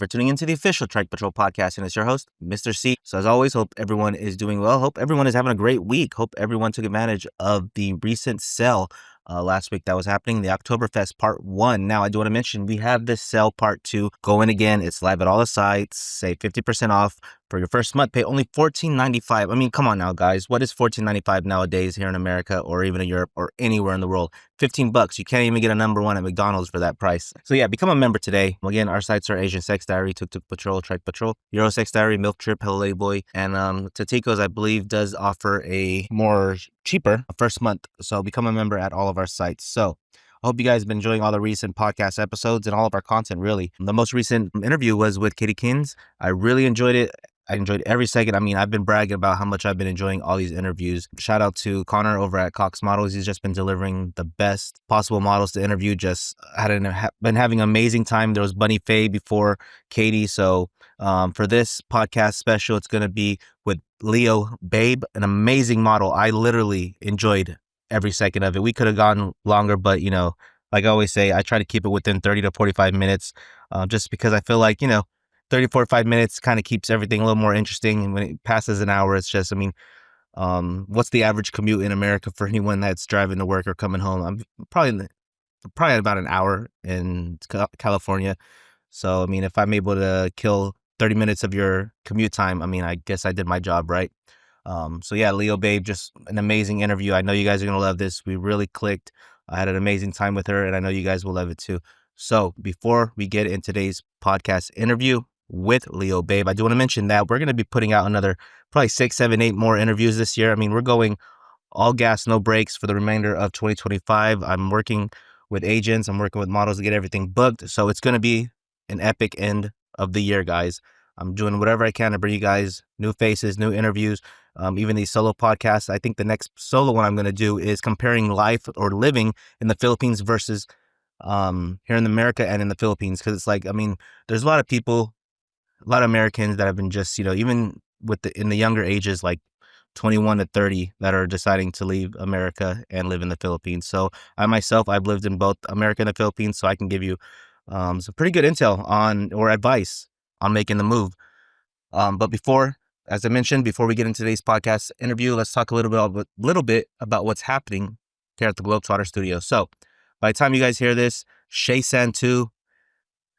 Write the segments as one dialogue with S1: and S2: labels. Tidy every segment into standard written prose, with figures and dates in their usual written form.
S1: for tuning into the official TrikePatrol Podcast, and it's your host, Mr. C. So as always, hope everyone is doing well. Hope everyone is having a great week. Hope everyone took advantage of the recent sale last week that was happening, the Oktoberfest Part 1. Now, I do want to mention we have this sale Part 2 going again. It's live at all the sites. Save 50% off for your first month. Pay only $14.95. I mean, come on now, guys. What is $14.95 nowadays here in America or even in Europe or anywhere in the world? $15. You can't even get a number one at McDonald's for that price. So yeah, become a member today. Again, our sites are Asian Sex Diary, Tuk Tuk Patrol, Trike Patrol, Euro Sex Diary, Milk Trip, Hello Ladyboy, and Tatico's, I believe, does offer a more cheaper first month. So become a member at all of our sites. So I hope you guys have been enjoying all the recent podcast episodes and all of our content, really. The most recent interview was with Katie Kins. I really enjoyed it. I enjoyed every second. I mean, I've been bragging about how much I've been enjoying all these interviews. Shout out to Connor over at Cox Models. He's just been delivering the best possible models to interview. Just been having an amazing time. There was Bunny Faye before Katie. So for this podcast special, it's going to be with Leo Babe, an amazing model. I literally enjoyed every second of it. We could have gone longer, but, you know, like I always say, I try to keep it within 30 to 45 minutes just because I feel like, you know, 30, 45 minutes kind of keeps everything a little more interesting. And when it passes an hour, it's just, I mean, what's the average commute in America for anyone that's driving to work or coming home? I'm probably about an hour in California. So, I mean, if I'm able to kill 30 minutes of your commute time, I mean, I guess I did my job, right? So yeah, Leo Babe, just an amazing interview. I know you guys are going to love this. We really clicked. I had an amazing time with her, and I know you guys will love it too. So before we get in today's podcast interview with Leo Babe, I do want to mention that we're going to be putting out another probably 6, 7, 8 more interviews this year. I mean, we're going all gas, no brakes for the remainder of 2025. I'm working with agents. I'm working with models to get everything booked. So it's going to be an epic end of the year, guys. I'm doing whatever I can to bring you guys new faces, new interviews, even these solo podcasts. I think the next solo one I'm going to do is comparing life or living in the Philippines versus here in America and in the Philippines. Because it's like, I mean, there's a lot of people, a lot of Americans that have been just, you know, even in the younger ages, like 21 to 30, that are deciding to leave America and live in the Philippines. So I myself, I've lived in both America and the Philippines, so I can give you some pretty good intel on or advice on making the move. But as I mentioned, before we get into today's podcast interview, let's talk a little bit about what's happening here at the Globetrotter Studio. So by the time you guys hear this, Shay San 2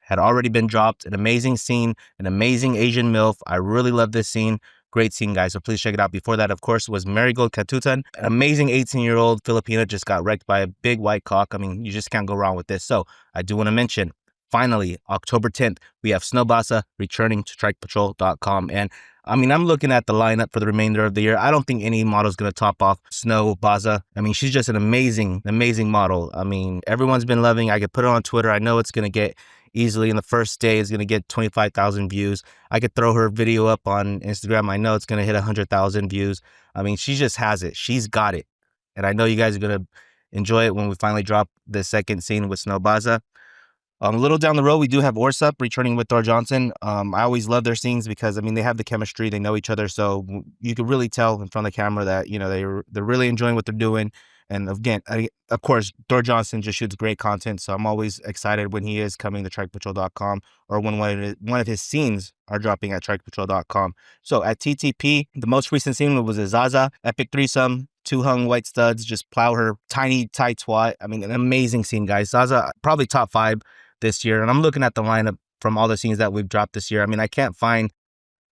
S1: had already been dropped. An amazing scene, an amazing Asian MILF. I really love this scene. Great scene, guys. So please check it out. Before that, of course, was Marigold Katutan. An amazing 18-year-old Filipina just got wrecked by a big white cock. I mean, you just can't go wrong with this. So I do want to mention, finally, October 10th, we have Snowbaza returning to TrikePatrol.com. And I mean, I'm looking at the lineup for the remainder of the year. I don't think any model is going to top off Snowbaza. I mean, she's just an amazing, amazing model. I mean, everyone's been loving. I could put it on Twitter. I know it's going to get easily in the first day, it's going to get 25,000 views. I could throw her video up on Instagram. I know it's going to hit 100,000 views. I mean, she just has it. She's got it. And I know you guys are going to enjoy it when we finally drop the second scene with Snowbaza. A little down the road, we do have Orsup returning with Thor Johnson. I always love their scenes because, I mean, they have the chemistry. They know each other. So you can really tell in front of the camera that, you know, they're really enjoying what they're doing. And again, of course, Thor Johnson just shoots great content. So I'm always excited when he is coming to TrikePatrol.com or when one of his scenes are dropping at TrikePatrol.com. So at TTP, the most recent scene was a Zaza epic threesome. 2 hung white studs just plow her tiny, tight twat. I mean, an amazing scene, guys. Zaza, probably top 5 this year. And I'm looking at the lineup from all the scenes that we've dropped this year. I mean, I can't find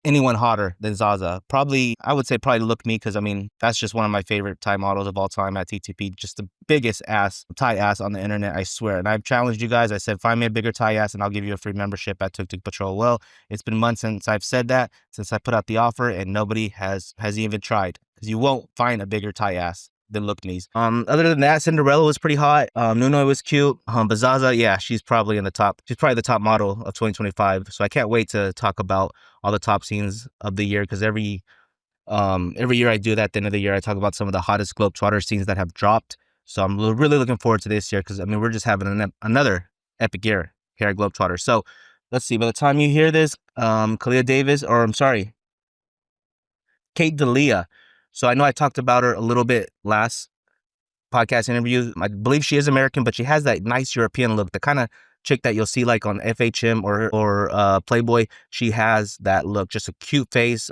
S1: anyone hotter than Zaza. I would say Look Me, because I mean, that's just one of my favorite Thai models of all time at TTP. Just the biggest Thai ass on the internet, I swear. And I've challenged you guys. I said, find me a bigger Thai ass and I'll give you a free membership at Tuk Tuk Patrol. Well, it's been months since I've said that, since I put out the offer, and nobody has even tried, because you won't find a bigger Thai ass than Look Me's. Other than that, Cinderella was pretty hot. Nuno was cute. But Zaza, yeah, she's probably in the top. She's probably the top model of 2025. So I can't wait to talk about all the top scenes of the year, because every year I do that. At the end of the year, I talk about some of the hottest Globetrotter scenes that have dropped. So I'm really looking forward to this year, because I mean, we're just having another epic year here at Globetrotter. So let's see. By the time you hear this, Kate D'Elia. So I know I talked about her a little bit last podcast interview. I believe she is American, but she has that nice European look, the kind of chick that you'll see like on FHM or Playboy. She has that look, just a cute face.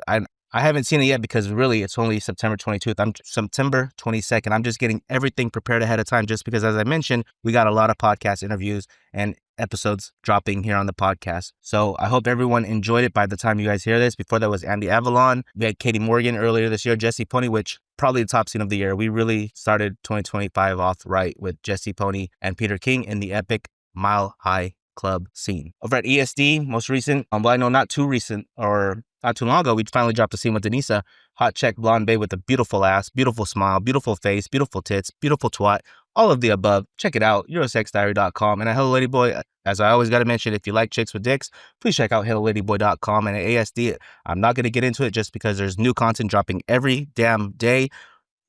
S1: I haven't seen it yet because really it's only September 22nd. I'm September 22nd. I'm just getting everything prepared ahead of time just because, as I mentioned, we got a lot of podcast interviews and episodes dropping here on the podcast. So I hope everyone enjoyed it by the time you guys hear this. Before that was Andy Avalon. We had Katie Morgan earlier this year, Jesse Pony, which probably the top scene of the year. We really started 2025 off right with Jesse Pony and Peter King in the epic Mile High Club scene. Over at ESD, most recent, well, I know not too recent or not too long ago, we finally dropped a scene with Denisa, hot check blonde babe with a beautiful ass, beautiful smile, beautiful face, beautiful tits, beautiful twat, all of the above. Check it out, eurosexdiary.com. And at Hello Lady Boy, as I always got to mention, if you like chicks with dicks, please check out helloladyboy.com. And at ASD, I'm not going to get into it just because there's new content dropping every damn day.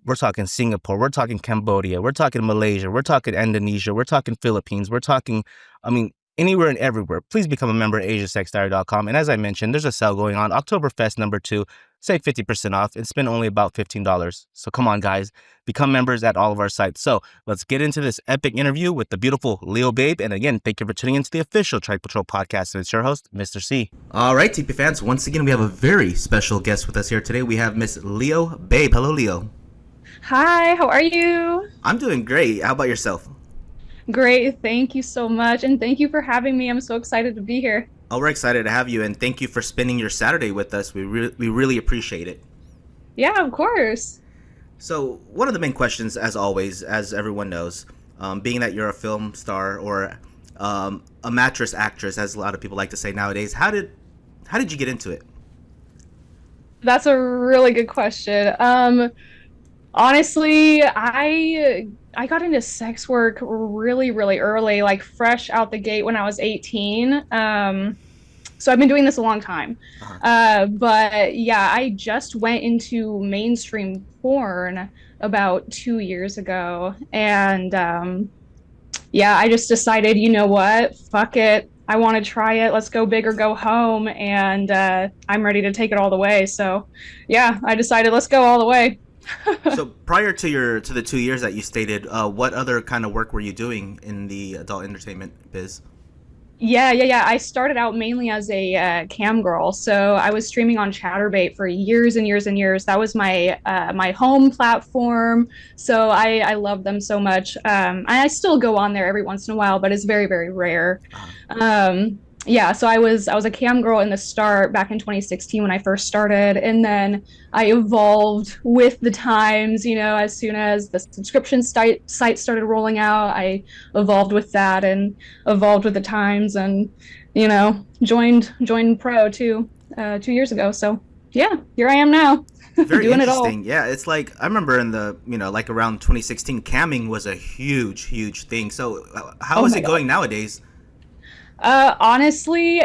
S1: We're talking Singapore, we're talking Cambodia, we're talking Malaysia, we're talking Indonesia, we're talking Philippines, we're talking, anywhere and everywhere. Please become a member at asiasexdiary.com. And as I mentioned, there's a sale going on, Oktoberfest number 2, save 50% off and spend only about $15. So come on, guys, become members at all of our sites. So let's get into this epic interview with the beautiful Leo Babe. And again, thank you for tuning into the official Trike Patrol Podcast. And it's your host, Mr. C. All right, TP fans, once again, we have a very special guest with us here today. We have Miss Leo Babe. Hello, Leo.
S2: Hi, how are you?
S1: I'm doing great. How about yourself?
S2: Great, thank you so much, and thank you for having me. I'm so excited to be here.
S1: Oh, we're excited to have you, and thank you for spending your Saturday with us. We really appreciate it.
S2: Yeah, of course.
S1: So, one of the main questions, as always, as everyone knows, being that you're a film star or a mattress actress, as a lot of people like to say nowadays, how did you get into it?
S2: That's a really good question. Honestly, I got into sex work really, really early, like fresh out the gate when I was 18. So I've been doing this a long time. But yeah, I just went into mainstream porn about 2 years ago. And yeah, I just decided, you know what? Fuck it. I want to try it. Let's go big or go home. And I'm ready to take it all the way. So yeah, I decided let's go all the way.
S1: So prior to the 2 years that you stated, what other kind of work were you doing in the adult entertainment biz?
S2: Yeah. I started out mainly as a cam girl. So I was streaming on Chatterbait for years and years and years. That was my my home platform. So I love them so much. I still go on there every once in a while, but it's very, very rare. Yeah, so I was a cam girl in the start back in 2016 when I first started, and then I evolved with the times. You know, as soon as the subscription site started rolling out, I evolved with that and evolved with the times, and you know, joined pro too 2 years ago. So yeah, here I am now.
S1: Very
S2: doing it
S1: interesting.
S2: all.
S1: Yeah, it's like I remember in the like around 2016, camming was a huge thing. So how is it going nowadays?
S2: Honestly,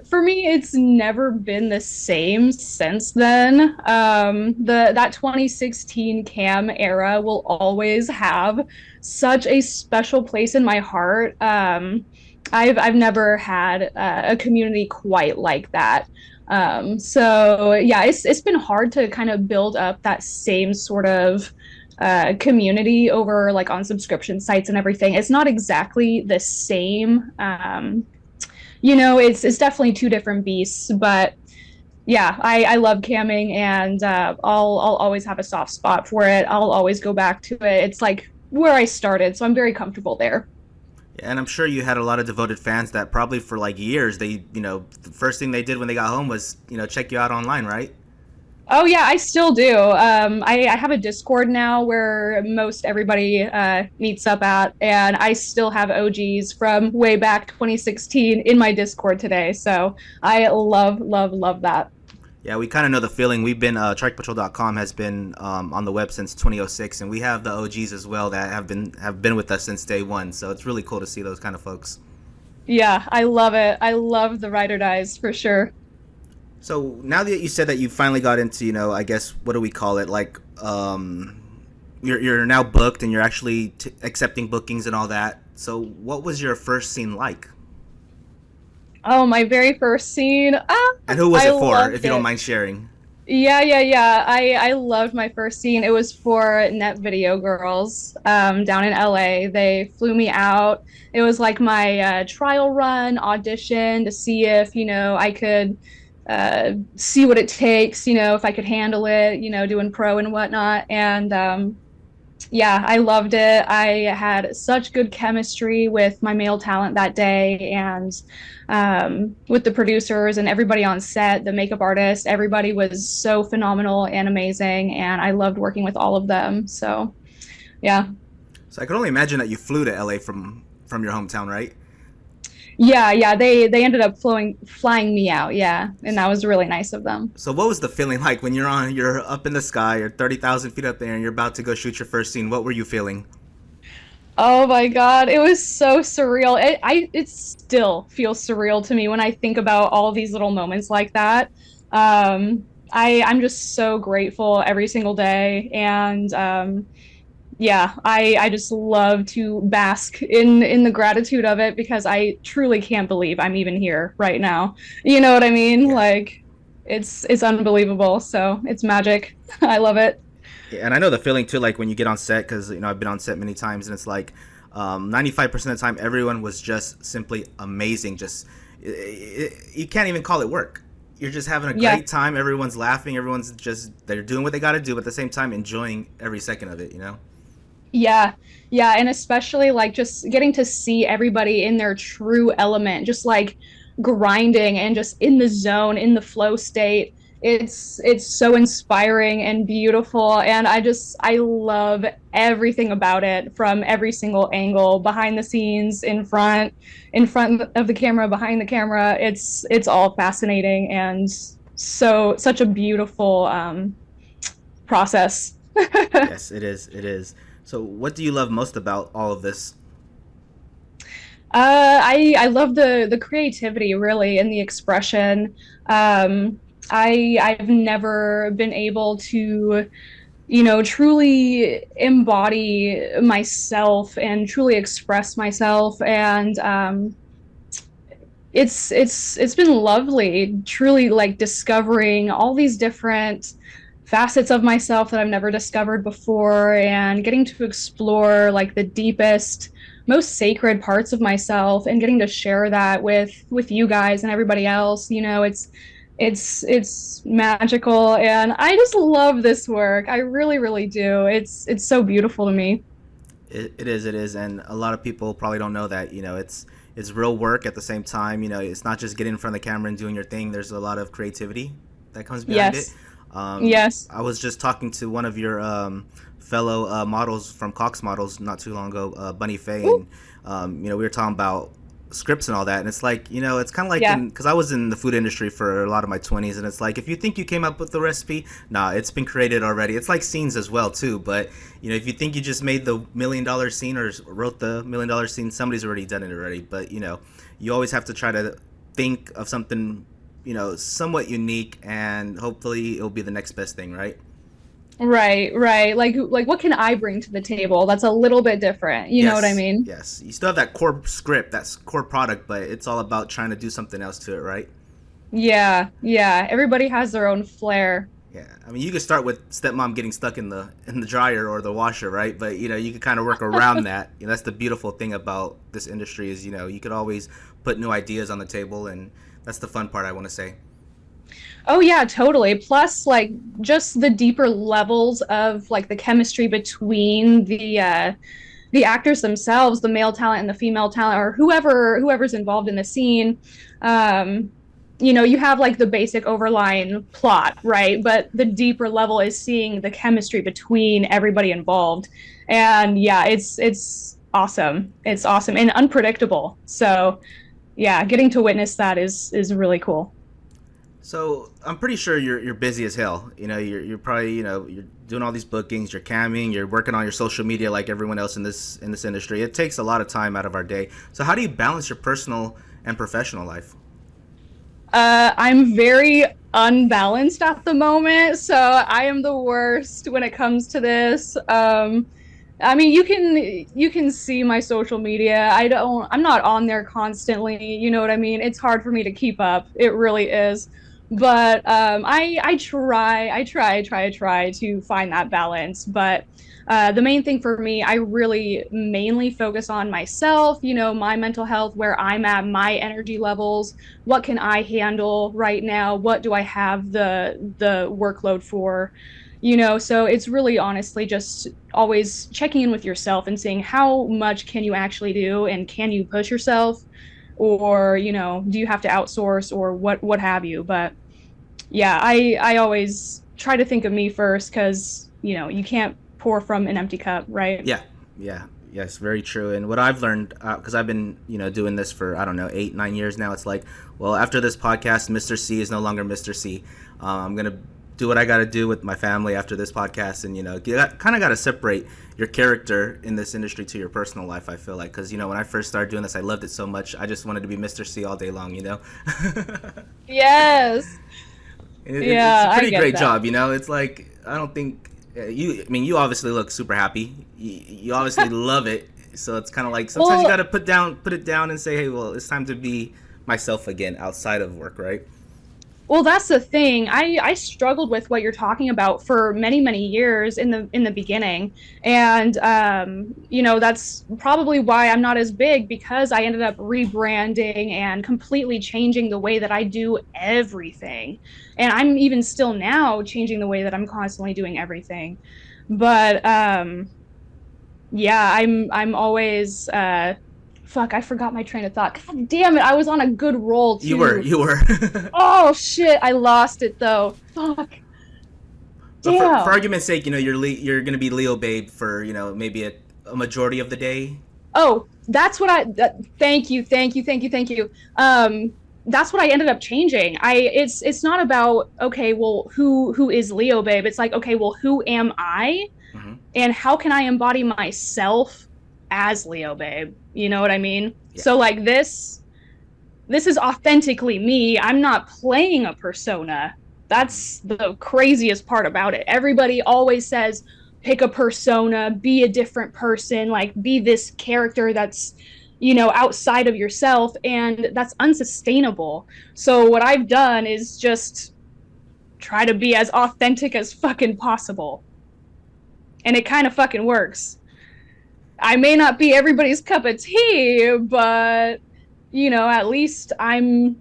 S2: for me, it's never been the same since then. That 2016 cam era will always have such a special place in my heart. I've never had a community quite like that. So yeah, it's been hard to kind of build up that same sort of community over like on subscription sites and everything. It's not exactly the same. You know, it's definitely two different beasts, but yeah, I love camming, and I'll always have a soft spot for it. I'll always go back to it. It's like where I started, so I'm very comfortable there.
S1: Yeah, and I'm sure you had a lot of devoted fans that probably for like years, they, the first thing they did when they got home was, check you out online, right?
S2: Oh yeah, I still do. I have a Discord now where most everybody meets up at, and I still have OGs from way back 2016 in my Discord today. So I love that.
S1: Yeah, we kind of know the feeling. We've been TrikePatrol.com has been on the web since 2006, and we have the OGs as well that have been with us since day one. So it's really cool to see those kind of folks.
S2: Yeah, I love it. I love the ride or dies for sure.
S1: So now that you said that you finally got into, I guess, what do we call it? Like, you're now booked and you're actually accepting bookings and all that. So what was your first scene like?
S2: Oh, my very first scene.
S1: And who was it for, if you don't mind sharing?
S2: Yeah. I loved my first scene. It was for Net Video Girls down in LA. They flew me out. It was like my trial run audition to see if, I could see what it takes, if I could handle it, doing pro and whatnot. And yeah, I loved it. I had such good chemistry with my male talent that day and with the producers and everybody on set, the makeup artist, everybody was so phenomenal and amazing. And I loved working with all of them. So, yeah.
S1: So I can only imagine that you flew to LA from your hometown, right?
S2: Yeah. They ended up flying me out. Yeah. And that was really nice of them.
S1: So what was the feeling like when you're up in the sky, you're 30,000 feet up there, and you're about to go shoot your first scene? What were you feeling?
S2: Oh my God, it was so surreal. It still feels surreal to me when I think about all these little moments like that. I'm just so grateful every single day, and yeah, I just love to bask in the gratitude of it because I truly can't believe I'm even here right now. You know what I mean?
S1: Yeah.
S2: Like, it's unbelievable. So it's magic. I love it.
S1: Yeah, and I know the feeling too, like when you get on set, because I've been on set many times, and it's like 95% of the time everyone was just simply amazing. Just you can't even call it work. You're just having a
S2: Yeah.
S1: great time. Everyone's laughing. Everyone's just they're doing what they got to do, but at the same time enjoying every second of it.
S2: Yeah, yeah, and especially like just getting to see everybody in their true element, just like grinding and just in the zone, in the flow state. It's so inspiring and beautiful, and I love everything about it from every single angle, behind the scenes, in front of the camera, behind the camera. It's all fascinating and such a beautiful process.
S1: Yes, it is. It is. So, what do you love most about all of this?
S2: I love the creativity really and the expression. I've never been able to, truly embody myself and truly express myself, and it's been lovely, truly like discovering all these different facets of myself that I've never discovered before and getting to explore like the deepest, most sacred parts of myself and getting to share that with you guys and everybody else. It's magical and I just love this work. I really, really do. It's so beautiful to me.
S1: It is, and a lot of people probably don't know that. It's real work at the same time. It's not just getting in front of the camera and doing your thing. There's a lot of creativity that comes behind it.
S2: Yes. Yes.
S1: I was just talking to one of your fellow models from Cox Models not too long ago, Bunny Faye,
S2: Ooh.
S1: and we were talking about scripts and all that, and it's like it's kind of like
S2: Yeah.
S1: because I was in the food industry for a lot of my 20s, and it's like if you think you came up with the recipe, nah, it's been created already. It's like scenes as well too, but if you think you just made the $1 million scene or wrote the $1 million scene, somebody's already done it already. But you always have to try to think of something somewhat unique, and hopefully it'll be the next best thing, right?
S2: Right. Like what can I bring to the table that's a little bit different? You know what I
S1: Yes,
S2: mean?
S1: yes. You still have that core script, that core product, but it's all about trying to do something else to it, right?
S2: Yeah. Everybody has their own flair.
S1: Yeah. I mean, you could start with stepmom getting stuck in the dryer or the washer, right? But you could kind of work around that. That's the beautiful thing about this industry is you could always put new ideas on the table, and that's the fun part, I want to say.
S2: Oh yeah, totally. Plus, like just the deeper levels of like the chemistry between the actors themselves, the male talent and the female talent, or whoever's involved in the scene. You have like the basic overline plot, right? But the deeper level is seeing the chemistry between everybody involved. And yeah, it's awesome. It's awesome and unpredictable. So yeah, getting to witness that is really cool.
S1: So I'm pretty sure you're busy as hell. You're probably you're doing all these bookings, you're camming, you're working on your social media like everyone else in this industry. It takes a lot of time out of our day. So how do you balance your personal and professional life?
S2: I'm very unbalanced at the moment, so I am the worst when it comes to this. I mean, you can see my social media. I'm not on there constantly. You know what I mean? It's hard for me to keep up. It really is. But I try to find that balance. But the main thing for me, I really mainly focus on myself, my mental health, where I'm at, my energy levels, what can I handle right now, what do I have the workload for, so it's really honestly just always checking in with yourself and seeing how much can you actually do and can you push yourself, or do you have to outsource or what have you. But yeah, I always try to think of me first, because you can't pour from an empty cup, right?
S1: Yeah, yeah, yes, very true. And what I've learned, because I've been, doing this for, I don't know, 8, 9 years now. It's like, well, after this podcast, Mr. C is no longer Mr. C. I'm gonna do what I got to do with my family after this podcast, and you kind of got to separate your character in this industry to your personal life. I feel like, because when I first started doing this, I loved it so much. I just wanted to be Mr. C all day long.
S2: Yes.
S1: It's
S2: Yeah,
S1: a
S2: I
S1: pretty
S2: get
S1: great
S2: that.
S1: job. It's like, I don't think you. I mean, you obviously look super happy. You obviously love it. So it's kind of like sometimes you got
S2: Well,
S1: to put it down, and say, hey, well, it's time to be myself again outside of work, right?
S2: Well, that's the thing. I struggled with what you're talking about for many, many years in the beginning. And that's probably why I'm not as big, because I ended up rebranding and completely changing the way that I do everything. And I'm even still now changing the way that I'm constantly doing everything. But yeah, I'm always fuck, I forgot my train of thought. God damn it, I was on a good roll
S1: You were,
S2: too.
S1: you were.
S2: Oh shit, I lost it though. Fuck.
S1: But for
S2: Damn.
S1: argument's sake, you're gonna be Leo Babe for maybe a majority of the day.
S2: Oh, that's what thank you, thank you, thank you, thank you. That's what I ended up changing. It's not about, okay, well, who is Leo Babe? It's like, okay, well, who am I?
S1: Hmm.
S2: And how can I embody myself as Leo Babe? You know what I mean?
S1: Yeah.
S2: So like this is authentically me. I'm not playing a persona. That's the craziest part about it. Everybody always says, pick a persona, be a different person, like be this character that's, outside of yourself. And that's unsustainable. So, what I've done is just try to be as authentic as fucking possible. And it kind of fucking works. I may not be everybody's cup of tea, but at least I'm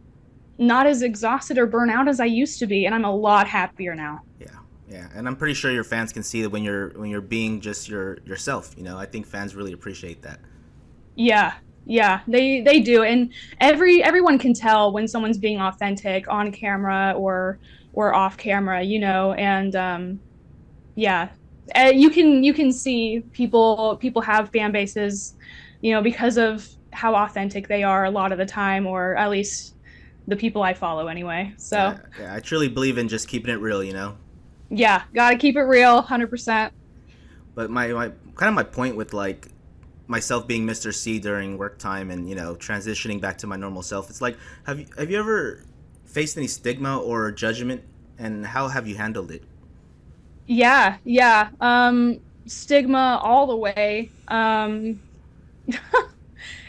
S2: not as exhausted or burnt out as I used to be, and I'm a lot happier now.
S1: Yeah, yeah, and I'm pretty sure your fans can see that when you're being just yourself. I think fans really appreciate that.
S2: Yeah, yeah, they do, and everyone can tell when someone's being authentic on camera or off camera, and yeah, you can see people have fan bases, because of how authentic they are a lot of the time, or at least the people I follow anyway. So
S1: Yeah, yeah, I truly believe in just keeping it real.
S2: yeah, gotta keep it real, 100%.
S1: But my kind of my point with like myself being Mr. C during work time and transitioning back to my normal self. It's like, have you ever faced any stigma or judgment, and how have you handled it?
S2: Yeah, yeah. Stigma all the way.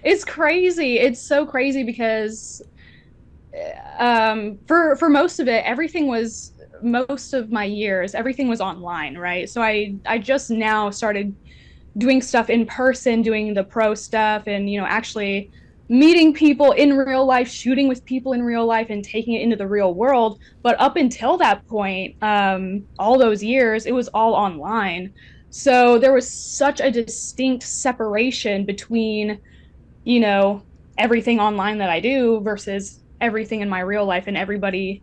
S2: It's crazy. It's so crazy because for most of it, most of my years, everything was online, right? So I just now started doing stuff in person, doing the pro stuff, and actually meeting people in real life, shooting with people in real life, and taking it into the real world. But up until that point, all those years, it was all online. So there was such a distinct separation between, you know, everything online that I do versus everything in my real life. And everybody,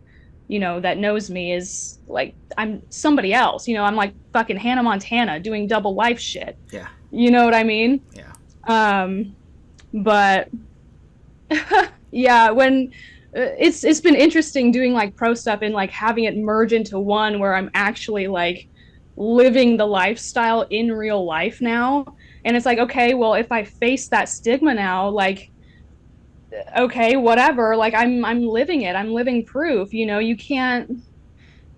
S2: that knows me is like, I'm somebody else. I'm like fucking Hannah Montana doing double life shit.
S1: Yeah,
S2: You know what I mean?
S1: yeah,
S2: Um, but yeah, when it's been interesting doing like pro stuff and like having it merge into one where I'm actually like living the lifestyle in real life now. And it's like, okay, well, if I face that stigma now, like, okay, whatever, like I'm living it. I'm living proof. You can't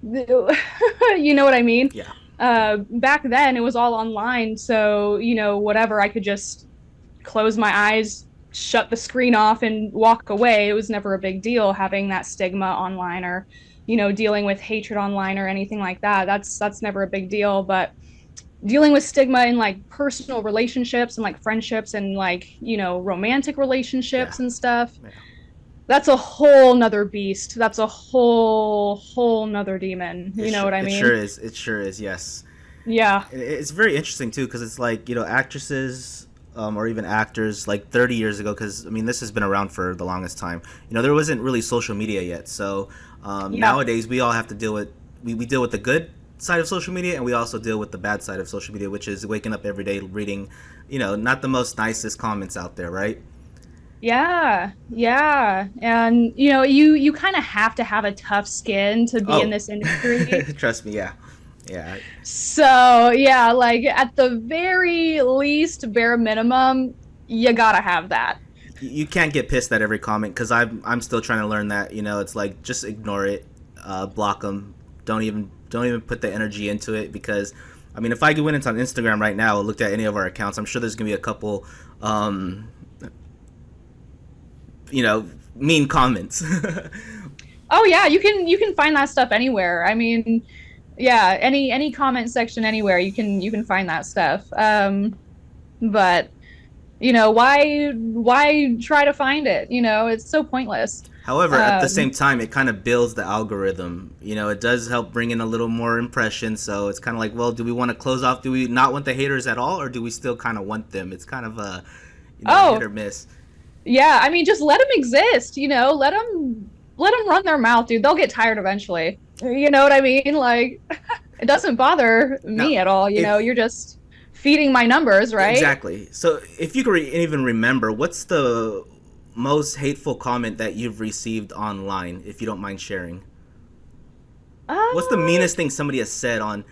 S2: you know what I mean?
S1: yeah,
S2: Back then it was all online, so whatever, I could just close my eyes, shut the screen off and walk away. It was never a big deal having that stigma online, or dealing with hatred online or anything like that. That's never a big deal. But dealing with stigma in like personal relationships and like friendships and like romantic
S1: Yeah.
S2: relationships and stuff,
S1: Yeah.
S2: that's a whole nother beast. That's a whole nother demon. You know what I
S1: It sure
S2: mean?
S1: is. It sure is. Yes.
S2: Yeah.
S1: It's very interesting too because it's like actresses or even actors like 30 years ago, because I mean this has been around for the longest time. There wasn't really social media yet, so
S2: Yeah.
S1: nowadays we all have to deal with we deal with the good side of social media, and we also deal with the bad side of social media, which is waking up every day reading not the most nicest comments out there, right?
S2: Yeah. Yeah. And you kind of have to have a tough skin to be in
S1: Oh,
S2: this industry.
S1: trust me, yeah, yeah.
S2: So, yeah, like at the very least, bare minimum, you gotta have that.
S1: You can't get pissed at every comment, because I'm still trying to learn that. It's like just ignore it, block them. Don't even put the energy into it, because I mean if I went into on Instagram right now and looked at any of our accounts, I'm sure there's gonna be a couple you know mean comments.
S2: Oh yeah, you can find that stuff anywhere. I mean, yeah, any comment section anywhere, you can find that stuff. But why try to find it? It's so pointless.
S1: However, at the same
S2: Um,
S1: time, it kind of builds the algorithm. It does help bring in a little more impressions. So it's kind of like, well, do we want to close off? Do we not want the haters at all, or do we still kind of want them? It's kind of a, hit
S2: oh,
S1: or miss.
S2: yeah, I mean, just let them exist, let them run their mouth, dude. They'll get tired eventually. You know what I mean? Like, it doesn't bother
S1: Now,
S2: me at all.
S1: if
S2: You're just feeding my numbers, right?
S1: exactly. So if you could even remember, what's the most hateful comment that you've received online, if you don't mind sharing? What's the
S2: Uh,
S1: meanest thing somebody has said on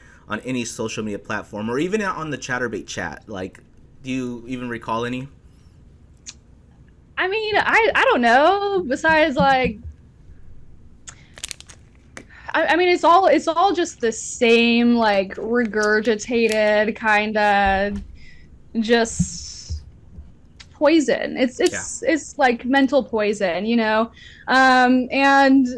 S1: any social media platform, or even on the Chatterbait chat? Like, do you even recall any?
S2: I mean, I don't know. Besides, like, I mean, it's all just the same, like regurgitated kind of just poison. It's
S1: Yeah.
S2: it's it's like mental poison, and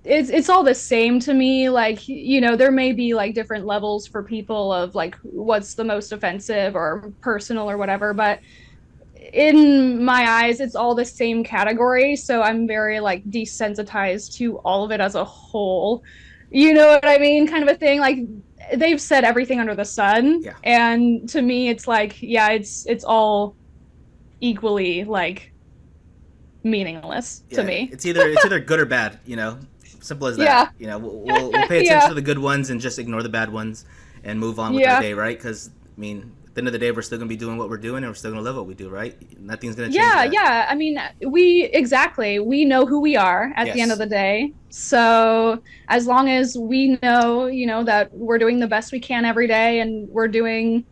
S2: it's all the same to me. Like, there may be like different levels for people of like what's the most offensive or personal or whatever, but in my eyes, it's all the same category. So I'm very like desensitized to all of it as a whole. You know what I mean? Kind of a thing. Like, they've said everything under the sun.
S1: Yeah.
S2: And to me, it's like, yeah, it's all equally like meaningless to
S1: Yeah,
S2: me.
S1: it's either good or bad. Simple as that.
S2: Yeah.
S1: We'll pay attention
S2: Yeah.
S1: to the good ones and just ignore the bad ones, and move on with our
S2: Yeah.
S1: day, right? Because I mean, at the end of the day, we're still gonna be doing what we're doing, and we're still gonna love what we do, right? Nothing's gonna change
S2: Yeah,
S1: that.
S2: yeah. I mean, we know who we are at the end of
S1: Yes.
S2: the day. So as long as we know, that we're doing the best we can every day, and we're doing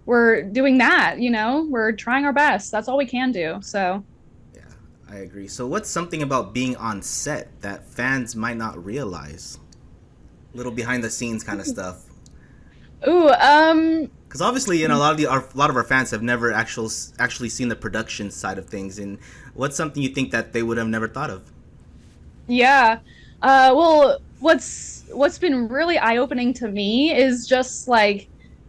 S2: that, we're trying our best. That's all we can do. So,
S1: Yeah, I agree. So, what's something about being on set that fans might not realize? Little behind the scenes kind of stuff.
S2: ooh,
S1: Because obviously, a lot of our fans have never actually seen the production side of things. And what's something you think that they would have never thought of?
S2: yeah. Well, what's been really eye-opening to me is just like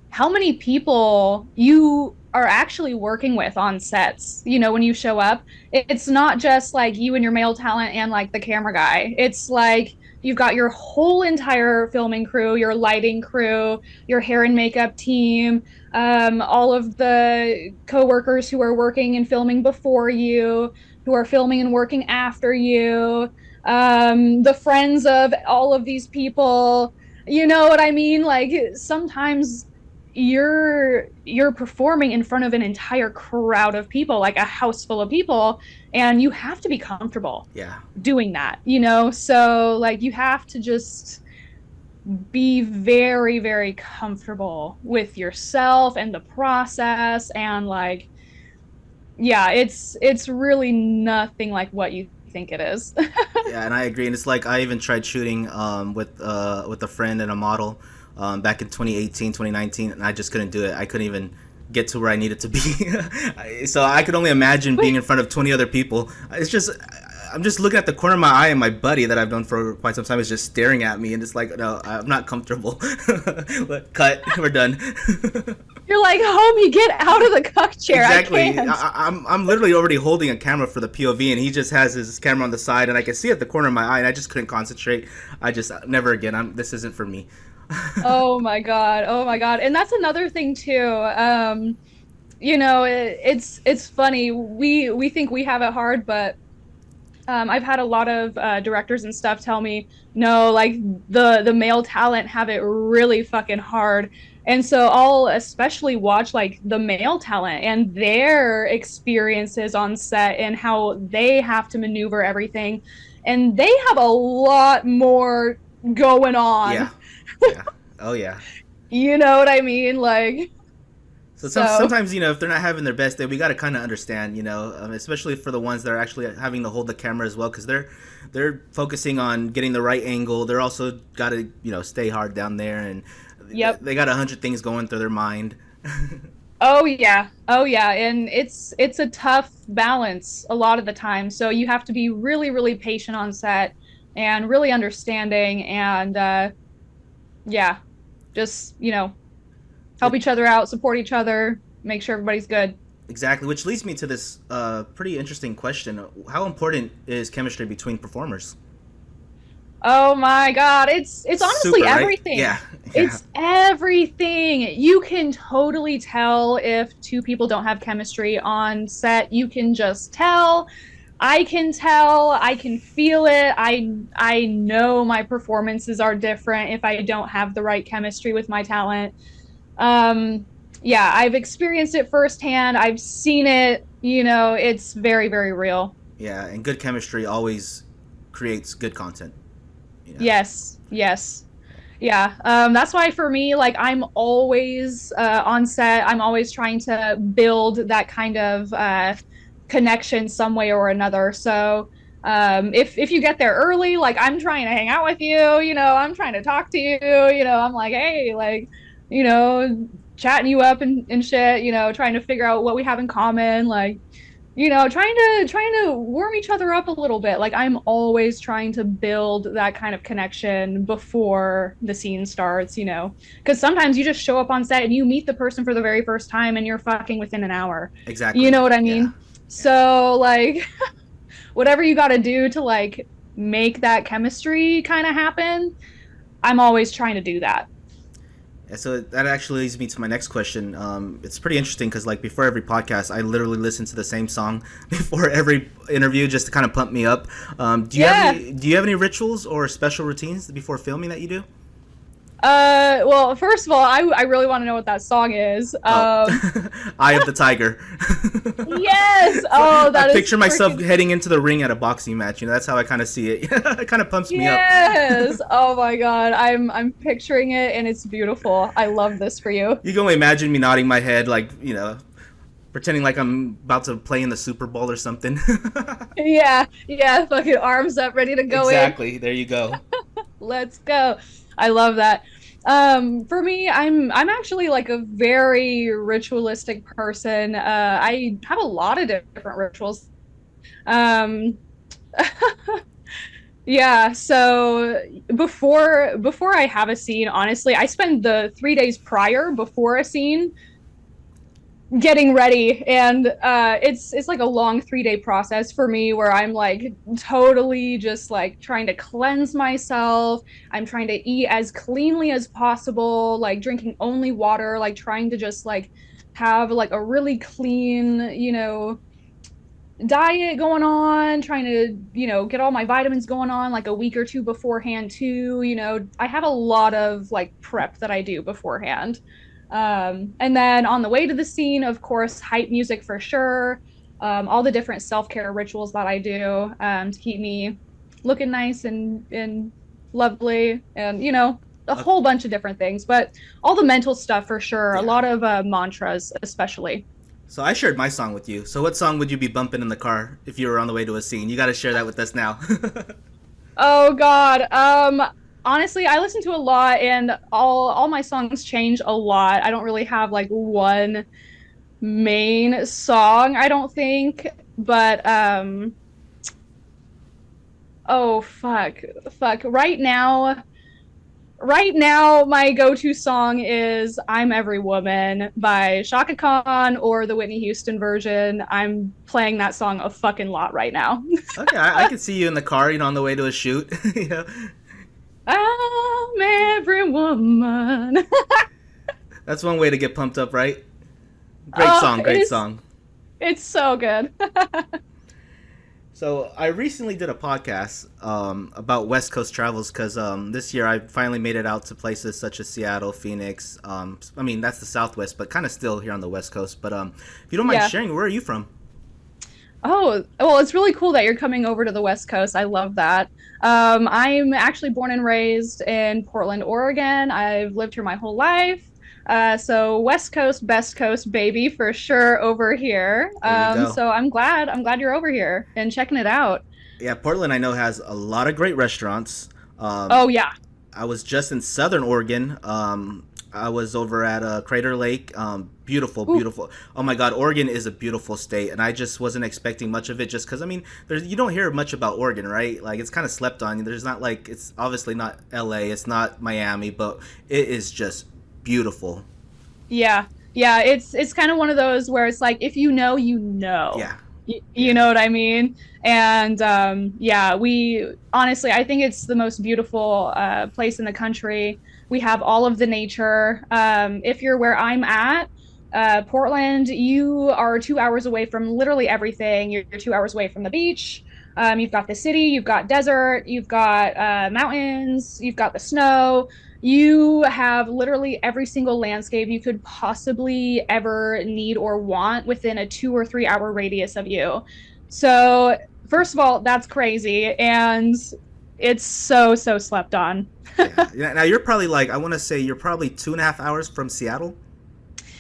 S2: how many people you are actually working with on sets. When you show up, it's not just like you and your male talent and like the camera guy. It's like you've got your whole entire filming crew, your lighting crew, your hair and makeup team, all of the coworkers who are working and filming before you, who are filming and working after you, the friends of all of these people. You know what I mean? Like, sometimes you're performing in front of an entire crowd of people, like a house full of people, and you have to be comfortable
S1: Yeah.
S2: doing that. So like you have to just be very, very comfortable with yourself and the process, and like, yeah, it's really nothing like what you think it is.
S1: Yeah, and I agree. And it's like I even tried shooting with a friend and a model back in 2018, 2019, and I just couldn't do it. I couldn't even get to where I needed to be. So I could only imagine being in front of 20 other people. I'm just looking at the corner of my eye, and my buddy that I've known for quite some time is just staring at me, and it's like, no, I'm not comfortable. Cut. We're done.
S2: You're like, homie, get out of the cuck chair.
S1: Exactly.
S2: I can't.
S1: I'm literally already holding a camera for the POV, and he just has his camera on the side, and I can see at the corner of my eye, and I just couldn't concentrate. I just never again. This isn't for me.
S2: Oh my God. Oh my God. And that's another thing too. It's funny. We think we have it hard, but I've had a lot of directors and stuff tell me, no, like the male talent have it really fucking hard. And so I'll especially watch like the male talent and their experiences on set and how they have to maneuver everything. And they have a lot more going on.
S1: Yeah. Yeah. Oh yeah.
S2: You know what I mean? Like,
S1: so sometimes, if they're not having their best day, we got to kind of understand, especially for the ones that are actually having to hold the camera as well, because they're focusing on getting the right angle. They're also got to, stay hard down there, and
S2: yep,
S1: they got 100 things going through their mind.
S2: Oh yeah, and it's a tough balance a lot of the time. So you have to be really, really patient on set and really understanding, and just help each other out, support each other, make sure everybody's good.
S1: Exactly, which leads me to this pretty interesting question. How important is chemistry between performers?
S2: Oh my God, it's honestly
S1: Super, right?
S2: everything.
S1: Yeah.
S2: It's everything. You can totally tell if two people don't have chemistry on set. You can just tell. I can tell. I can feel it. I know my performances are different if I don't have the right chemistry with my talent. I've experienced it firsthand. I've seen it. It's very, very real.
S1: Yeah, and good chemistry always creates good content.
S2: Yes. Yeah. That's why for me, like, I'm always on set. I'm always trying to build that kind of connection some way or another. So if you get there early, like, I'm trying to hang out with you, I'm trying to talk to you, I'm like, hey, like, chatting you up and shit, trying to figure out what we have in common, like, trying to warm each other up a little bit. Like, I'm always trying to build that kind of connection before the scene starts, because sometimes you just show up on set and you meet the person for the very first time and you're fucking within an hour.
S1: Exactly.
S2: You know what I mean?
S1: Yeah.
S2: So, like, whatever you got to do to, like, make that chemistry kind of happen, I'm always trying to do that.
S1: So that actually leads me to my next question. It's pretty interesting because, like, before every podcast, I literally listen to the same song before every interview just to kind of pump me up. Do you have any rituals or special routines before filming that you do?
S2: Well, first of all, I really want to know what that song is.
S1: Eye of the Tiger.
S2: Yes. Oh, that
S1: I
S2: is
S1: picture myself heading into the ring at a boxing match. That's how I kind of see it. It kind of pumps me up.
S2: Yes. Oh my God. I'm picturing it and it's beautiful. I love this for you.
S1: You can only imagine me nodding my head, like, pretending like I'm about to play in the Super Bowl or something.
S2: Yeah. Fucking arms up, ready to go.
S1: Exactly. There you go.
S2: Let's go. I love that. For me, I'm actually like a very ritualistic person. I have a lot of different rituals. Yeah, so before I have a scene, honestly, I spend the 3 days prior before a scene getting ready, and it's like a long 3-day process for me where I'm like totally just like trying to cleanse myself. I'm trying to eat as cleanly as possible, like drinking only water, like trying to just like have like a really clean, diet going on, trying to, get all my vitamins going on like a week or two beforehand too. I have a lot of like prep that I do beforehand. And then on the way to the scene, of course, hype music for sure. All the different self-care rituals that I do to keep me looking nice and lovely, and a whole bunch of different things. But all the mental stuff for sure. Yeah. A lot of mantras, especially.
S1: So I shared my song with you. So what song would you be bumping in the car if you were on the way to a scene? You got to share that with us now.
S2: Oh God. Honestly, I listen to a lot, and all my songs change a lot. I don't really have like one main song, I don't think, but oh fuck. Right now my go-to song is I'm Every Woman by Shaka Khan or the Whitney Houston version. I'm playing that song a fucking lot right now.
S1: Okay, I can see you in the car, on the way to a shoot.
S2: I'm every woman.
S1: That's one way to get pumped up, right? Great
S2: Oh,
S1: song, great song.
S2: it's so good.
S1: So I recently did a podcast about West Coast travels because this year I finally made it out to places such as Seattle, Phoenix. I mean, that's the Southwest, but kind of still here on the West Coast. But if you don't mind
S2: Yeah.
S1: sharing, where are you from?
S2: Oh, well, it's really cool that you're coming over to the West Coast. I love that. I'm actually born and raised in Portland, Oregon. I've lived here my whole life. So West Coast, best coast, baby, for sure over here.
S1: There you go.
S2: So I'm glad you're over here and checking it out.
S1: Yeah, Portland I know has a lot of great restaurants.
S2: Oh yeah.
S1: I was just in Southern Oregon. I was over at Crater Lake. Beautiful,
S2: Ooh.
S1: beautiful. Oh my God, Oregon is a beautiful state, and I just wasn't expecting much of it. Just because, I mean, you don't hear much about Oregon, right? Like it's kind of slept on. There's not like it's obviously not L.A., it's not Miami, but it is just beautiful.
S2: Yeah. Yeah, it's kind of one of those where it's like if you know, you know.
S1: Yeah,
S2: You know what I mean? And yeah, we honestly, I think it's the most beautiful place in the country. We have all of the nature. If you're where I'm at, Portland, you are 2 hours away from literally everything. You're 2 hours away from the beach. You've got the city, you've got desert, you've got mountains, you've got the snow. You have literally every single landscape you could possibly ever need or want within a 2 or 3 hour radius of you. So, first of all, that's crazy. And it's so slept on.
S1: yeah. Yeah. Now you're probably like I want to say you're probably 2.5 hours from Seattle.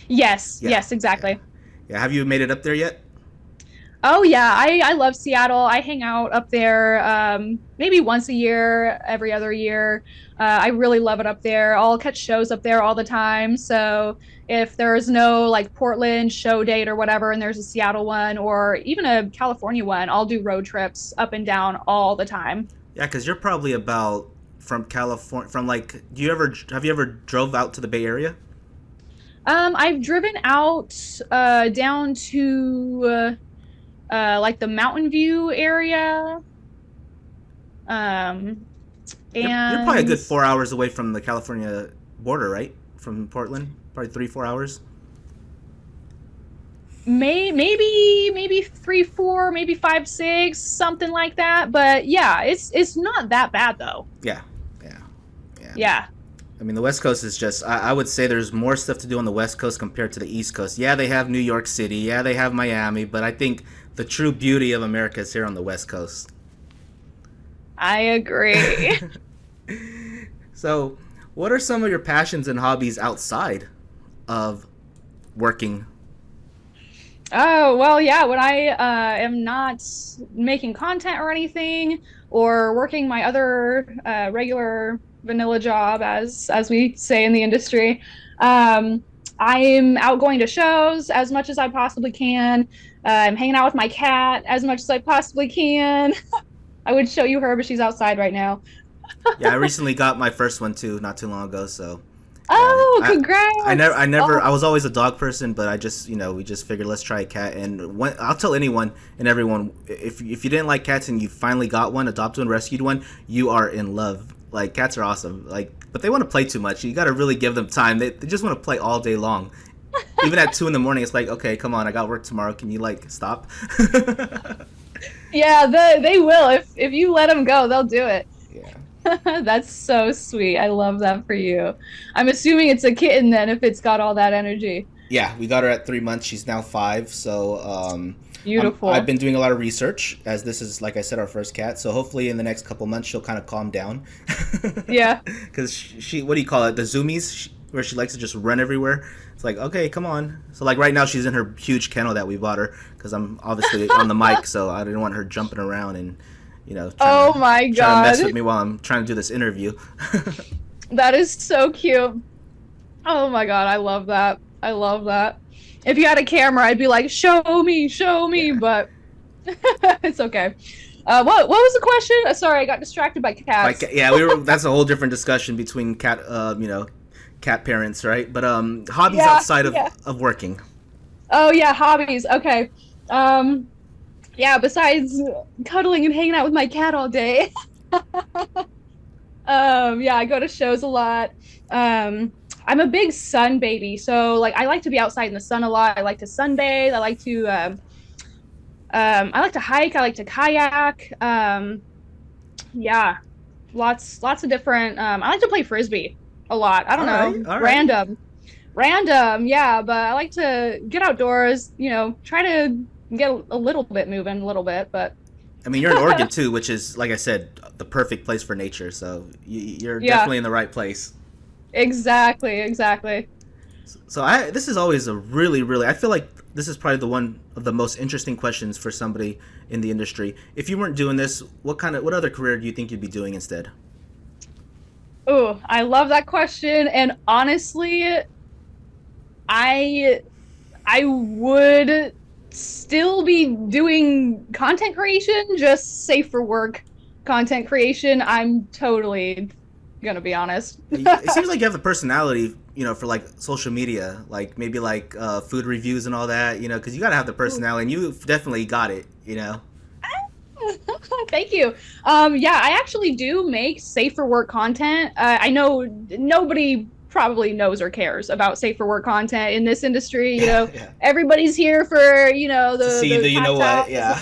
S2: Yes,
S1: Yeah,
S2: yes,
S1: yeah,
S2: exactly.
S1: yeah. Have you made it up there yet?
S2: Oh yeah, I love Seattle. I hang out up there maybe once a year, every other year. I really love it up there. I'll catch shows up there all the time. So if there's no like Portland show date or whatever, and there's a Seattle one or even a California one, I'll do road trips up and down all the time.
S1: Yeah, because you're probably about from California. From like, have you ever drove out to the Bay Area?
S2: I've driven out down to like the Mountain View area. Um,
S1: You're probably a
S2: and
S1: good 4 hours away from the California border, right? From Portland, probably 3-4 hours.
S2: maybe 3 4, maybe 5 6, something like that. But yeah, it's not that bad though.
S1: Yeah, yeah, yeah.
S2: Yeah.
S1: I mean, the West Coast is just. I would say there's more stuff to do on the West Coast compared to the East Coast. Yeah, they have New York City. Yeah, they have Miami. But I think the true beauty of America is here on the West Coast.
S2: I agree.
S1: So, what are some of your passions and hobbies outside of working?
S2: Oh, well, yeah, when I am not making content or anything or working my other regular vanilla job as we say in the industry, I'm out going to shows as much as I possibly can. I'm hanging out with my cat as much as I possibly can. I would show you her, but she's outside right now.
S1: Yeah, I recently got my first one too, not too long ago. So yeah,
S2: Oh,
S1: I
S2: congrats.
S1: never,
S2: Oh,
S1: I was always a dog person, but I just, we just figured let's try a cat. And I'll tell anyone and everyone, if you didn't like cats and you finally got one, adopted one, rescued one, you are in love. Like cats are awesome. Like, but they want to play too much. You got to really give them time. They just want to play all day long. Even at 2 in the morning, it's like, okay, come on, I got work tomorrow. Can you like stop?
S2: yeah, they will. If you let them go, they'll do it.
S1: Yeah.
S2: That's so sweet. I love that for you. I'm assuming it's a kitten then if it's got all that energy.
S1: Yeah, we got her at 3 months. She's now 5. So I've
S2: Beautiful.
S1: been doing a lot of research as this is, like I said, our first cat. So hopefully in the next couple months she'll kind of calm down.
S2: Yeah.
S1: Because she, what do you call it? The zoomies, where she likes to just run everywhere. It's like, okay, come on. So like right now she's in her huge kennel that we bought her because I'm obviously on the mic, so I didn't want her jumping around and
S2: Oh my
S1: trying to mess with
S2: God.
S1: me while I'm trying to do this interview.
S2: That is so cute. Oh my God, I love that. I love that. If you had a camera, I'd be like, show me,
S1: Yeah.
S2: but it's okay. What was the question? Sorry, I got distracted by cats.
S1: Yeah, we were. That's a whole different discussion between cat parents, right? But hobbies
S2: Yeah,
S1: outside
S2: yeah.
S1: of working.
S2: Oh yeah, hobbies. Okay. Um, yeah, besides cuddling and hanging out with my cat all day. Yeah, I go to shows a lot. I'm a big sun baby, so like I like to be outside in the sun a lot. I like to sunbathe. I like to hike. I like to kayak. Yeah, lots of different. I like to play frisbee a lot. I don't know,
S1: All right.
S2: random. Yeah, but I like to get outdoors. Try to get a little bit moving, a little bit, but
S1: I mean, you're in Oregon too, which is, like I said, the perfect place for nature. So you're
S2: yeah,
S1: definitely in the right place.
S2: exactly.
S1: So this is always a really, I feel like this is probably the one of the most interesting questions for somebody in the industry. If you weren't doing this, what other career do you think you'd be doing instead?
S2: Oh, I love that question, and honestly, I I would still be doing content creation, just safe for work content creation. I'm totally gonna be honest.
S1: It seems like you have the personality, for like social media, like maybe like food reviews and all that, because you got to have the personality, and you definitely got it.
S2: Thank you. Yeah, I actually do make safe for work content. I know nobody probably knows or cares about safe for work content in this industry.
S1: Yeah.
S2: Everybody's here for
S1: To see
S2: the
S1: the, you know what,
S2: tactiles,
S1: yeah.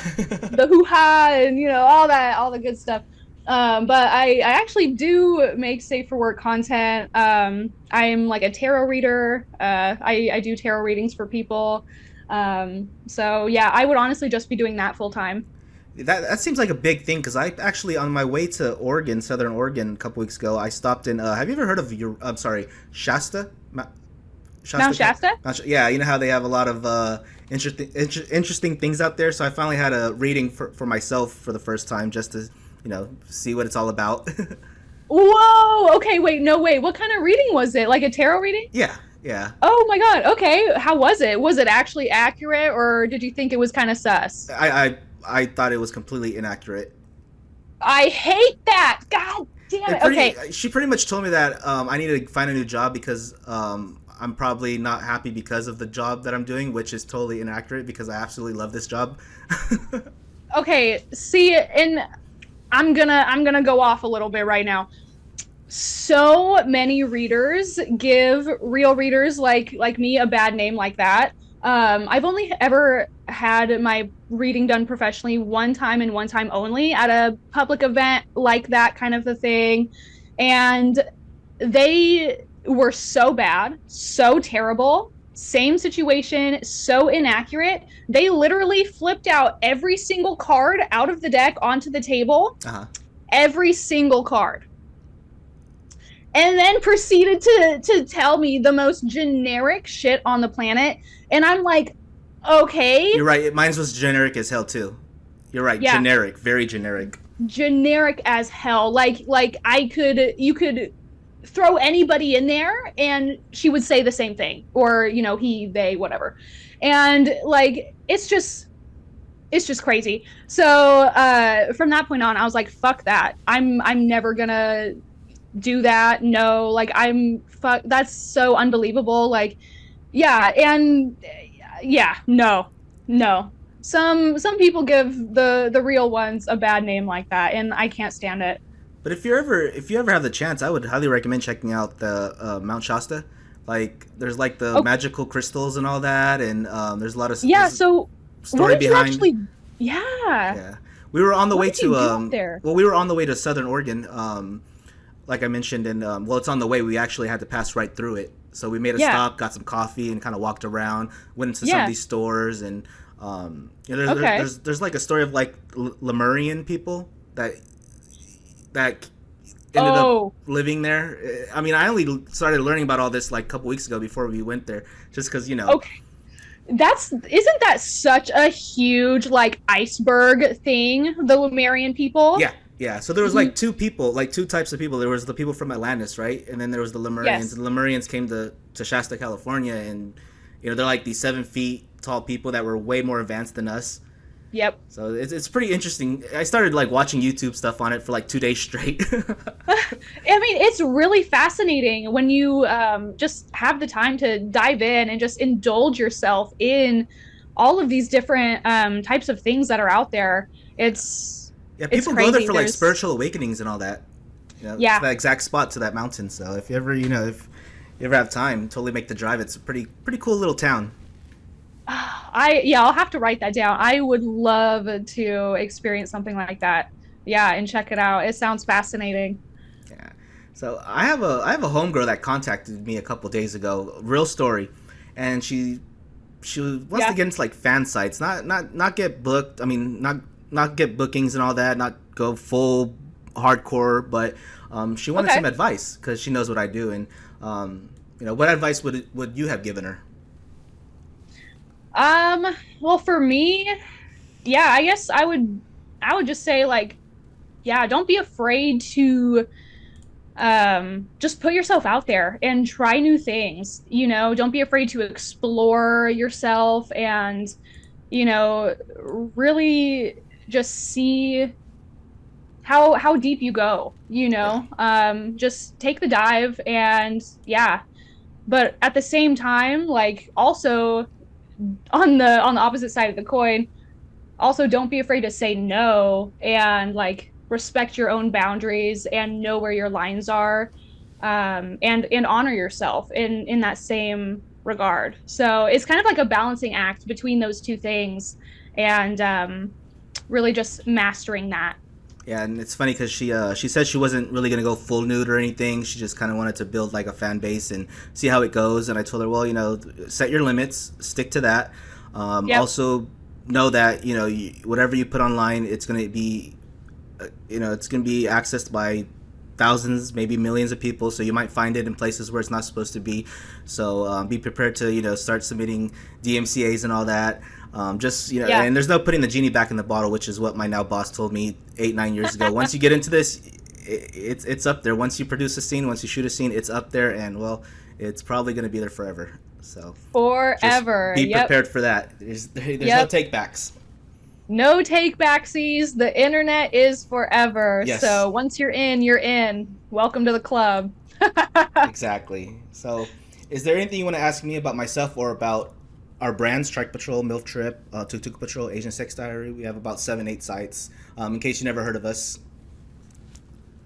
S2: the hoo ha, and all the good stuff. But I actually do make safe for work content. I'm like a tarot reader. I do tarot readings for people. So yeah, I would honestly just be doing that full time.
S1: That seems like a big thing, because I actually, on my way to Oregon, Southern Oregon, a couple weeks ago, I stopped in. Have you ever heard of I'm sorry, Shasta?
S2: Mount
S1: Shasta?
S2: Shasta?
S1: Yeah, you know how they have a lot of interesting things out there. So I finally had a reading for myself for the first time, just to see what it's all about.
S2: Whoa. Okay. Wait. No way. What kind of reading was it? Like a tarot reading?
S1: Yeah, yeah.
S2: Oh my God. Okay. How was it? Was it actually accurate, or did you think it was kind of sus?
S1: I thought it was completely inaccurate.
S2: I hate that. God damn it. Okay.
S1: She pretty much told me that I need to find a new job, because I'm probably not happy because of the job that I'm doing, which is totally inaccurate, because I absolutely love this job.
S2: Okay. See, and I'm gonna go off a little bit right now. So many readers give real readers like me a bad name like that. I've only ever had my reading done professionally one time and one time only at a public event like that kind of a thing. And they were so bad, so terrible, same situation, so inaccurate. They literally flipped out every single card out of the deck onto the table,
S1: Uh huh.
S2: every single card, and then proceeded to tell me the most generic shit on the planet. And I'm like, okay.
S1: You're right. Mine was generic as hell too. You're right.
S2: Yeah.
S1: Generic. Very generic.
S2: Generic as hell. Like you could throw anybody in there and she would say the same thing, or he, they, whatever. And like it's just crazy. So from that point on, I was like, fuck that. I'm never gonna do that. No, like that's so unbelievable. Like, yeah. And yeah, no. Some people give the real ones a bad name like that, and I can't stand it.
S1: But if you ever have the chance, I would highly recommend checking out the Mount Shasta. Like, there's like the magical crystals and all that, and there's a lot of
S2: yeah. So
S1: story
S2: what did
S1: behind.
S2: you actually? Yeah.
S1: Yeah, we were on the way to
S2: there?
S1: well, we were on the way to Southern Oregon, like I mentioned, and well, it's on the way. We actually had to pass right through it, so we made a stop, got some coffee, and kind of walked around, went into some of these stores, and there's like a story of like Lemurian people that ended up living there. I mean, I only started learning about all this like a couple weeks ago before we went there, just because
S2: Okay. Isn't that such a huge like iceberg thing, the Lemurian people?
S1: Yeah, Yeah, so there was
S2: Mhm.
S1: like two types of people. There was the people from Atlantis, right? And then there was the Lemurians.
S2: Yes.
S1: The Lemurians came to Shasta, California, and they're like these 7 feet tall people that were way more advanced than us.
S2: Yep.
S1: So it's pretty interesting. I started like watching YouTube stuff on it for like 2 days straight.
S2: I mean, it's really fascinating when you just have the time to dive in and just indulge yourself in all of these different types of things that are out there.
S1: Yeah,
S2: It's
S1: people go there
S2: crazy.
S1: for like
S2: There's
S1: spiritual awakenings and all that. To
S2: yeah.
S1: that exact spot to that mountain. So if you ever if you ever have time, totally make the drive. It's a pretty cool little town.
S2: I'll have to write that down. I would love to experience something like that. Yeah, and check it out. It sounds fascinating.
S1: Yeah. So I have a homegirl that contacted me a couple days ago. Real story, and she wants to
S2: Yeah.
S1: get into like fan sites, not get booked. I mean, not get bookings and all that. Not go full hardcore, but she wanted
S2: Okay.
S1: some advice because she knows what I do. And what advice would you have given her?
S2: Um, well, for me, yeah, I guess I would just say like, yeah, don't be afraid to just put yourself out there and try new things. Don't be afraid to explore yourself and, really just see how deep you go,
S1: Yeah.
S2: just take the dive and yeah. But at the same time, like also on the opposite side of the coin, also don't be afraid to say no and like respect your own boundaries and know where your lines are, and honor yourself in that same regard. So it's kind of like a balancing act between those two things, and really just mastering that.
S1: Yeah, and it's funny because she said she wasn't really gonna go full nude or anything. She just kind of wanted to build like a fan base and see how it goes. And I told her, well, set your limits, stick to that.
S2: Yep.
S1: Also, know that whatever you put online, it's gonna be accessed by thousands, maybe millions of people. So you might find it in places where it's not supposed to be. So be prepared to start submitting DMCA's and all that. Just
S2: Yeah.
S1: and there's no putting the genie back in the bottle, which is what my now boss told me 8-9 years ago. Once you get into this, it's up there. Once you produce a scene, once you shoot a scene, it's up there, and well, it's probably going to be there forever. So just
S2: Forever.
S1: be
S2: Yep.
S1: prepared for that. There's no
S2: Yep.
S1: take backs.
S2: No take backsies. The internet is forever.
S1: Yes,
S2: So once you're in, you're in. Welcome to the club.
S1: exactly. So, is there anything you want to ask me about myself or about our brands, Trike Patrol, MILF Trip, Tuk Tuk Patrol, Asian Sex Diary? We have about 7, 8 sites. In case you never heard of us.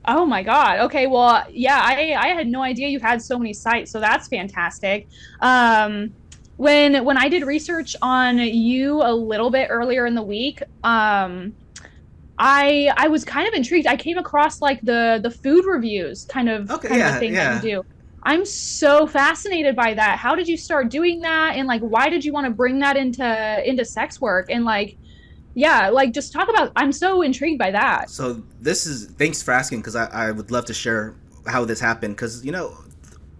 S2: Oh my God. Okay. Well, yeah, I had no idea you had so many sites, so that's fantastic. When I did research on you a little bit earlier in the week, I was kind of intrigued. I came across like the food reviews
S1: Okay,
S2: kind of a
S1: yeah,
S2: thing that you
S1: yeah.
S2: do. I'm so fascinated by that. How did you start doing that? And like why did you want to bring that into sex work? And like yeah, like just talk about I'm so intrigued by that.
S1: So thanks for asking because I would love to share how this happened because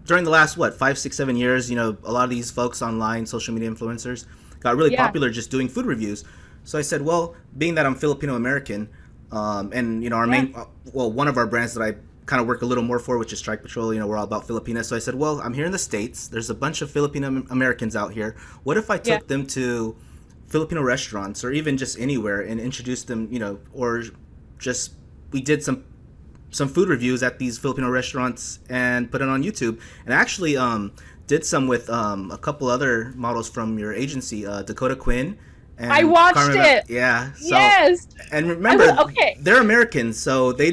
S1: during the last 5, 6, 7 years, a lot of these folks online, social media influencers, got really
S2: Yeah.
S1: popular just doing food reviews. So I said, well, being that I'm Filipino American, and our
S2: Yeah.
S1: main, one of our brands that I kind of work a little more for, which is Strike Patrol, we're all about Filipinas. So I said, well, I'm here in the States. There's a bunch of Filipino Americans out here. What if I
S2: Yeah.
S1: took them to Filipino restaurants or even just anywhere and introduced them, or just we did some food reviews at these Filipino restaurants and put it on YouTube. And I actually did some with a couple other models from your agency, Dakota Quinn
S2: I
S1: and
S2: watched
S1: Carmen.
S2: it.
S1: Yeah. So
S2: Yes.
S1: and
S2: I
S1: remember,
S2: was okay.
S1: they're Americans, so they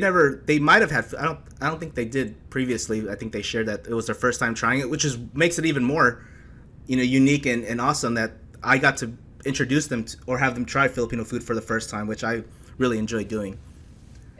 S1: might have had. I don't think they did previously. I think they shared that it was their first time trying it, which makes it even more, unique and awesome that I got to introduce them to, or have them try Filipino food for the first time, which I really enjoy doing.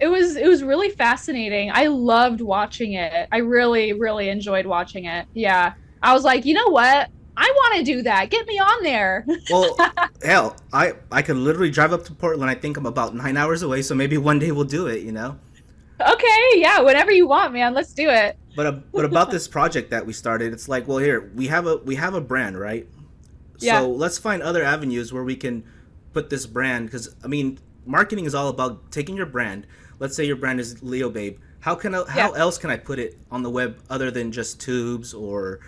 S2: It was really fascinating. I loved watching it. I really, really enjoyed watching it. Yeah. I was like, you know what? I want to do that. Get me on there.
S1: Well, hell, I could literally drive up to Portland. I think I'm about 9 hours away, so maybe one day we'll do it.
S2: Okay, yeah, whenever you want, man. Let's do it.
S1: But about this project that we started, it's like, well, here we have a brand, right?
S2: Yeah.
S1: So let's find other avenues where we can put this brand because I mean, marketing is all about taking your brand. Let's say your brand is Leo Babe. How else can I put it on the web other than just tubes or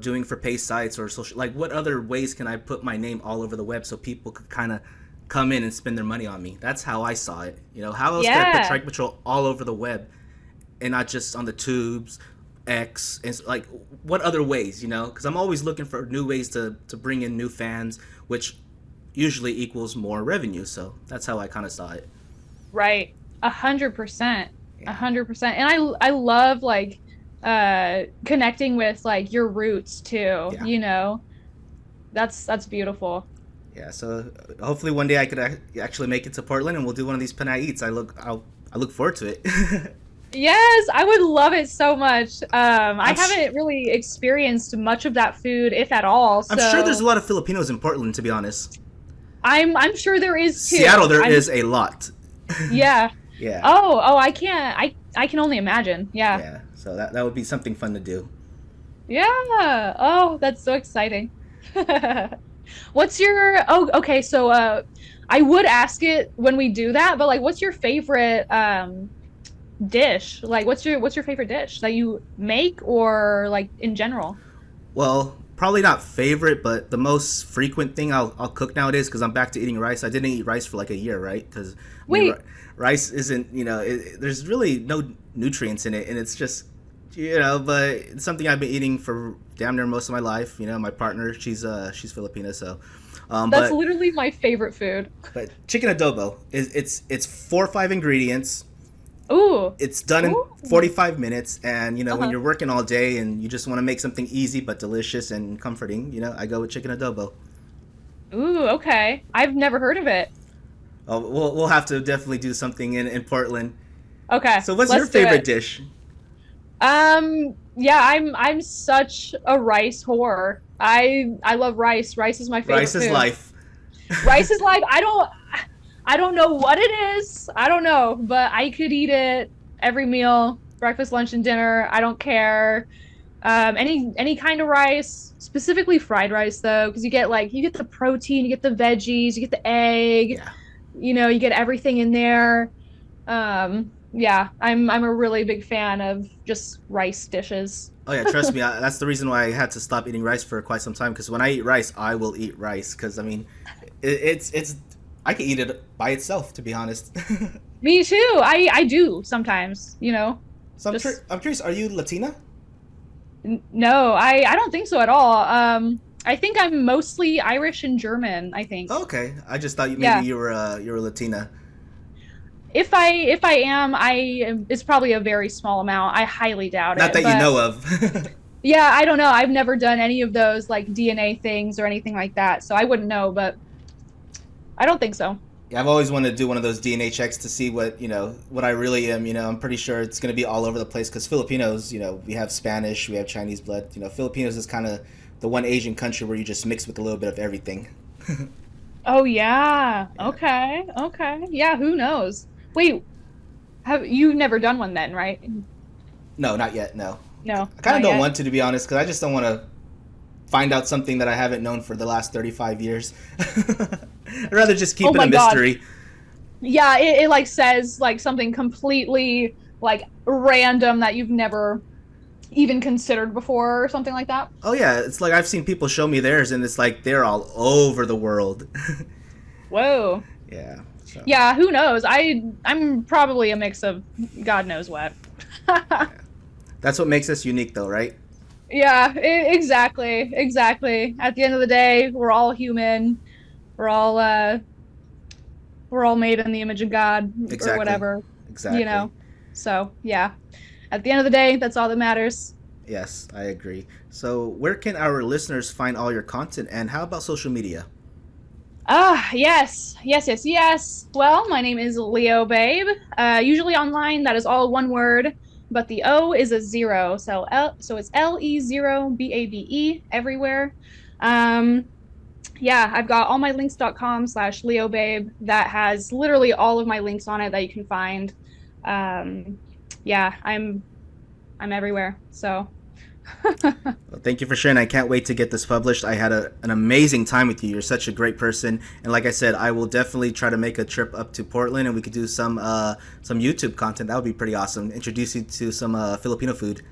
S1: doing for pay sites or social? Like, what other ways can I put my name all over the web so people could kind of come in and spend their money on me? That's how I saw it. How else can I put Trike Patrol all over the web and not just on the tubes, X, and like what other ways? Because I'm always looking for new ways to bring in new fans, which usually equals more revenue. So that's how I kind of saw it.
S2: Right. 100%. 100%. And I love like connecting with like your roots too. That's beautiful.
S1: Yeah, so hopefully one day I could actually make it to Portland and we'll do one of these Panay Eats. I look forward to it.
S2: Yes, I would love it so much. I haven't really experienced much of that food, if at all. So
S1: I'm sure there's a lot of Filipinos in Portland, to be honest.
S2: I'm sure there is too.
S1: Seattle, there is a lot.
S2: Yeah.
S1: Yeah.
S2: Oh, I can only imagine. Yeah.
S1: Yeah. So that would be something fun to do.
S2: Yeah. Oh, that's so exciting. What's your okay, so I would ask it when we do that, but like what's your favorite dish? Like what's your favorite dish that you make or like in general?
S1: Well, probably not favorite, but the most frequent thing I'll cook nowadays, because I'm back to eating rice. I didn't eat rice for like a year, right? Because rice isn't, there's really no nutrients in it, and it's just, but it's something I've been eating for damn near most of my life. My partner, she's Filipina, so.
S2: That's literally my favorite food.
S1: But chicken adobo it's 4 or 5 ingredients.
S2: Ooh.
S1: It's done in 45 minutes, and when you're working all day and you just want to make something easy but delicious and comforting, I go with chicken adobo.
S2: Ooh, okay. I've never heard of it.
S1: Oh, we'll have to definitely do something in Portland.
S2: Okay.
S1: So what's your favorite dish?
S2: Yeah, I'm such a rice whore. I love rice. Rice is my favorite
S1: Rice is
S2: food.
S1: life.
S2: Rice is life. I don't know what it is. I don't know, but I could eat it every meal, breakfast, lunch, and dinner. I don't care. Any kind of rice, specifically fried rice though, because you get the protein, you get the veggies, you get the egg.
S1: Yeah.
S2: You get everything in there. Yeah, I'm a really big fan of just rice dishes.
S1: Oh yeah, trust me, that's the reason why I had to stop eating rice for quite some time. Because when I eat rice, I will eat rice. Because I mean, it's I can eat it by itself, to be honest.
S2: Me too. I do sometimes.
S1: So I'm curious. Are you Latina?
S2: No, I don't think so at all. I think I'm mostly Irish and German, I think.
S1: Oh, okay. I just thought maybe you were Latina.
S2: If I am, it's probably a very small amount. I highly doubt it.
S1: Not that you know of.
S2: Yeah, I don't know. I've never done any of those like DNA things or anything like that, so I wouldn't know, but I don't think so.
S1: Yeah, I've always wanted to do one of those DNA checks to see what I really am. I'm pretty sure it's going to be all over the place because Filipinos, we have Spanish, we have Chinese blood. Filipinos is kind of the one Asian country where you just mix with a little bit of everything.
S2: Oh yeah. Okay. Yeah, who knows? Wait, have you never done one then, right?
S1: No, not yet. No.
S2: No.
S1: I kind of don't want to be honest, because I just don't want to find out something that I haven't known for the last 35 years. I'd rather just keep it a mystery.
S2: God. Yeah, it like says like something completely like random that you've never even considered before or something like that.
S1: Oh yeah, it's like I've seen people show me theirs and it's like they're all over the world.
S2: Whoa.
S1: Yeah. So.
S2: Yeah, who knows? I'm probably a mix of God knows what.
S1: Yeah. That's what makes us unique though, right?
S2: Yeah, exactly. At the end of the day, we're all human. We're all made in the image of God or whatever.
S1: Exactly.
S2: So, yeah. At the end of the day, that's all that matters.
S1: Yes, I agree. So, where can our listeners find all your content, and how about social media?
S2: Yes. Well, my name is Leo Babe. Usually online, that is all one word, but the O is a 0. So it's LE0BABE everywhere. Yeah, I've got allmylinks.com/LeoBabe that has literally all of my links on it that you can find. Yeah, I'm everywhere. So
S1: Well, thank you for sharing. I can't wait to get this published. I had an amazing time with you. You're such a great person, and like I said, I will definitely try to make a trip up to Portland, and we could do some YouTube content. That would be pretty awesome. Introduce you to some Filipino food.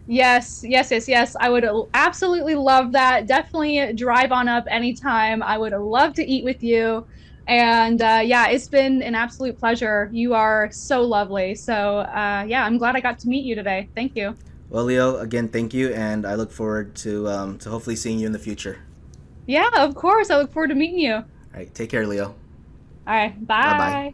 S2: Yes, yes, yes, yes. I would absolutely love that. Definitely drive on up anytime. I would love to eat with you. And yeah, it's been an absolute pleasure. You are so lovely. So yeah, I'm glad I got to meet you today. Thank you.
S1: Well, Leo, again, thank you, and I look forward to hopefully seeing you in the future.
S2: Yeah, of course. I look forward to meeting you. All
S1: All right, take care, Leo.
S2: right,
S1: Bye bye.
S2: bye.